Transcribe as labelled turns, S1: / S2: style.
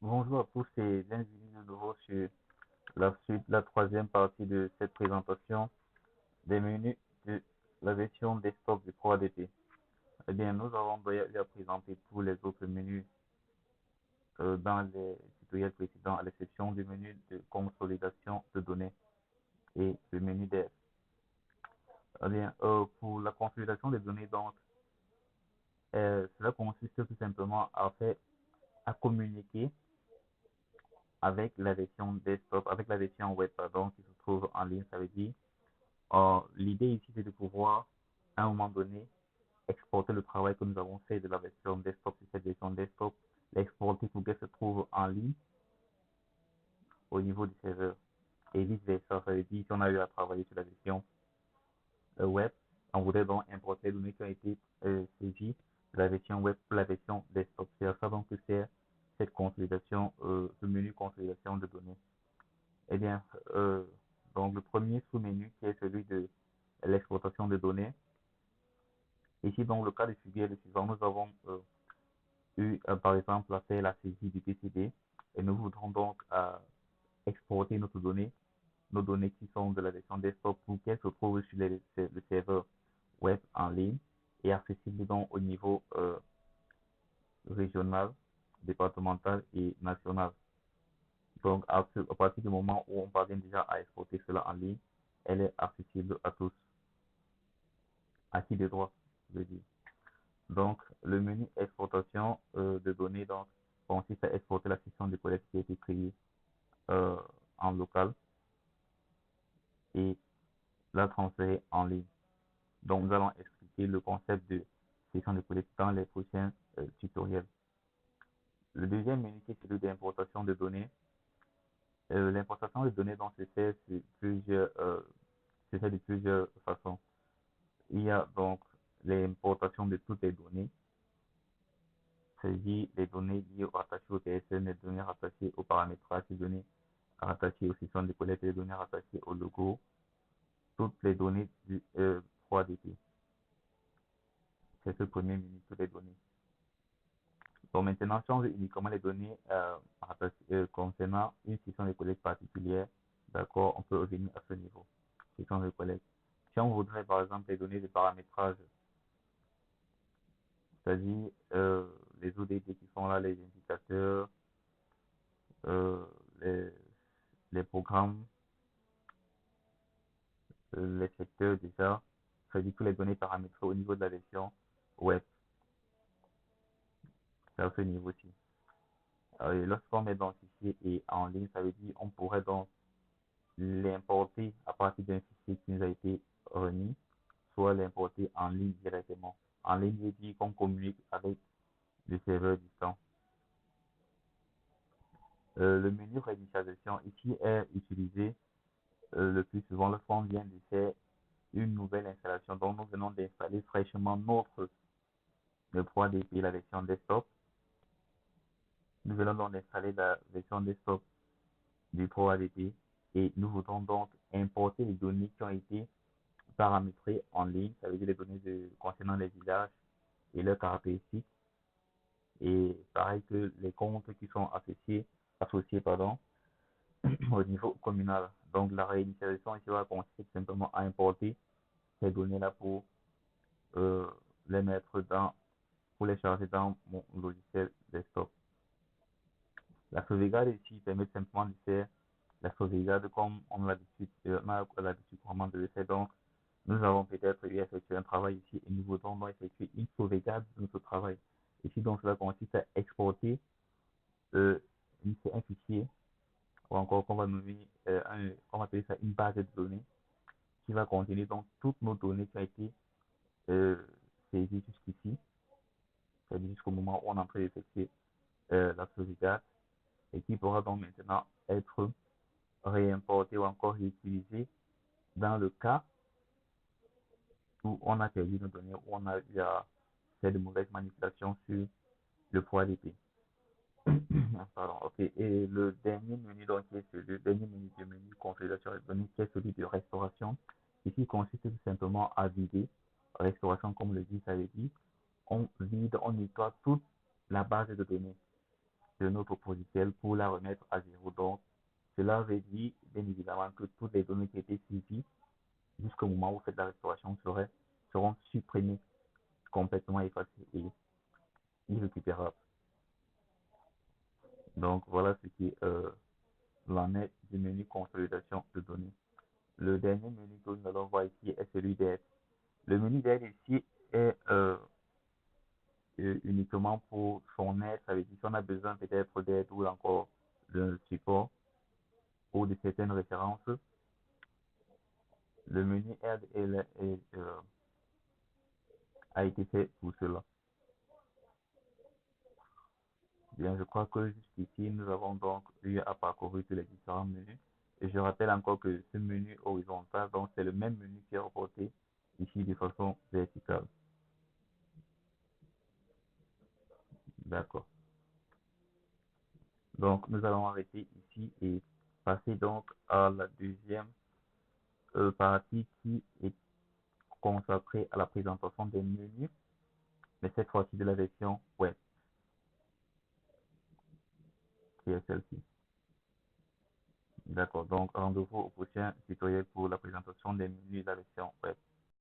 S1: Bonjour à tous et bienvenue de nouveau sur la suite, la troisième partie de cette présentation des menus de la version desktop du Pro ADP. Eh bien, nous avons déjà eu à présenter tous les autres menus dans les tutoriels précédents, à l'exception du menu de consolidation de données et le menu d'aide. Eh bien, pour la consolidation des données, donc, cela consiste tout simplement à communiquer avec la version desktop, avec la version web, pardon, qui se trouve en ligne. Ça veut dire, l'idée ici, c'est de pouvoir, à un moment donné, exporter le travail que nous avons fait de la version desktop sur cette version desktop, l'exporter pour qu'elle se trouve en ligne au niveau du serveur. Et vice-versa, ça veut dire, si on a eu à travailler sur la version web, on voudrait donc importer les données qui ont été saisies de la version web pour la version desktop. C'est à ça donc que sert cette consolidation, ce menu consolidation de données. Eh bien, donc le premier sous-menu qui est celui de l'exploitation de données. Ici, donc, le cas de figure est le suivant. Nous avons eu, par exemple, à faire la saisie du TCD et nous voudrons donc exporter nos données qui sont de la version desktop pour qu'elles se trouvent sur le serveur web en ligne et accessible donc au niveau régional, départemental et national. Donc, à partir du moment où on parvient déjà à exporter cela en ligne, elle est accessible à tous, à qui de droit, je veux dire. Donc, le menu exportation de données donc, consiste à exporter la session de collecte qui a été créée euh, en local et la transférer en ligne. Donc, nous allons expliquer le concept de session de collecte dans les prochains tutoriels. Le deuxième menu qui est celui d'importation de données. L'importation de données donc, se fait de plusieurs façons. Il y a donc l'importation de toutes les données, c'est-à-dire les données liées rattachées au TSN, les données rattachées au paramétrage, les données rattachées aux sessions de collecte, les données rattachées au logo, toutes les données du 3DP. C'est ce premier menu, toutes les données. Donc maintenant, si on veut uniquement les données concernant une session de collecte particulière, d'accord, on peut revenir à ce niveau, session de collecte. Si on voudrait par exemple les données de paramétrage, c'est-à-dire les ODD qui sont là, les indicateurs, euh, les, les programmes, les secteurs déjà, c'est-à-dire toutes les données paramétrées au niveau de la version web, c'est à ce niveau-ci. Et lorsqu'on met donc ici et en ligne, ça veut dire on pourrait donc l'importer à partir d'un fichier qui nous a été remis, soit l'importer en ligne directement. En ligne veut dire qu'on communique avec le serveur distant. Le menu réinitialisation ici est utilisé le plus souvent lorsqu'on vient de faire une nouvelle installation. Donc nous venons d'installer fraîchement notre le 3DP, la version desktop. Nous venons donc d'installer la version desktop du 3DP et nous voudrons donc importer les données qui ont été paramétrées en ligne, ça veut dire les données concernant les villages et leurs caractéristiques, et pareil que les comptes qui sont associés pardon, au niveau communal. Donc la réinitialisation ici va consister simplement à importer ces données-là pour euh, les mettre pour les charger dans mon logiciel desktop. La sauvegarde ici permet simplement de faire la sauvegarde comme on a l'habitude couramment de le faire. Donc, nous avons peut-être eu effectué un travail ici et nous voudrons donc effectuer une sauvegarde de notre travail. Ici, donc, cela consiste à exporter euh, un fichier ou encore qu'on va nommer, on va appeler ça une base de données qui va contenir donc toutes nos données qui ont été euh, saisies jusqu'ici, c'est-à-dire jusqu'au moment où on est en train d'effectuer la sauvegarde et qui pourra donc maintenant être réimporté ou encore réutilisé dans le cas où on a perdu nos données, où on a eu à faire de mauvaises manipulations sur le poids d'épée. Pardon, ok. Et le dernier menu, donc, qui est le dernier menu du menu configuration des données, qui est celui de restauration. Ici, consiste tout simplement à vider. Restauration, comme le dit, ça veut dire, on vide, on nettoie toute la base de données. de notre logiciel pour la remettre à zéro. Donc, cela réduit bien évidemment que toutes les données qui étaient saisies jusqu'au moment où vous faites la restauration seront supprimées, complètement effacées et irrécupérables. Donc, voilà ce qui l'en est du menu consolidation de données. Le dernier menu que nous allons voir ici est celui d'aide. Le menu d'aide ici est uniquement pour son aide. Ça veut dire si on a besoin peut-être d'aide ou encore de support ou de certaines références, le menu aide a été fait pour cela. Bien, je crois que jusqu'ici, nous avons donc eu à parcourir tous les différents menus. Et je rappelle encore que ce menu horizontal, donc c'est le même menu qui est reporté ici de façon verticale. D'accord. Donc, nous allons arrêter ici et passer donc à la deuxième partie qui est consacrée à la présentation des menus, mais cette fois-ci de la version web, qui est celle-ci. D'accord. Donc, rendez-vous au prochain tutoriel pour la présentation des menus de la version web.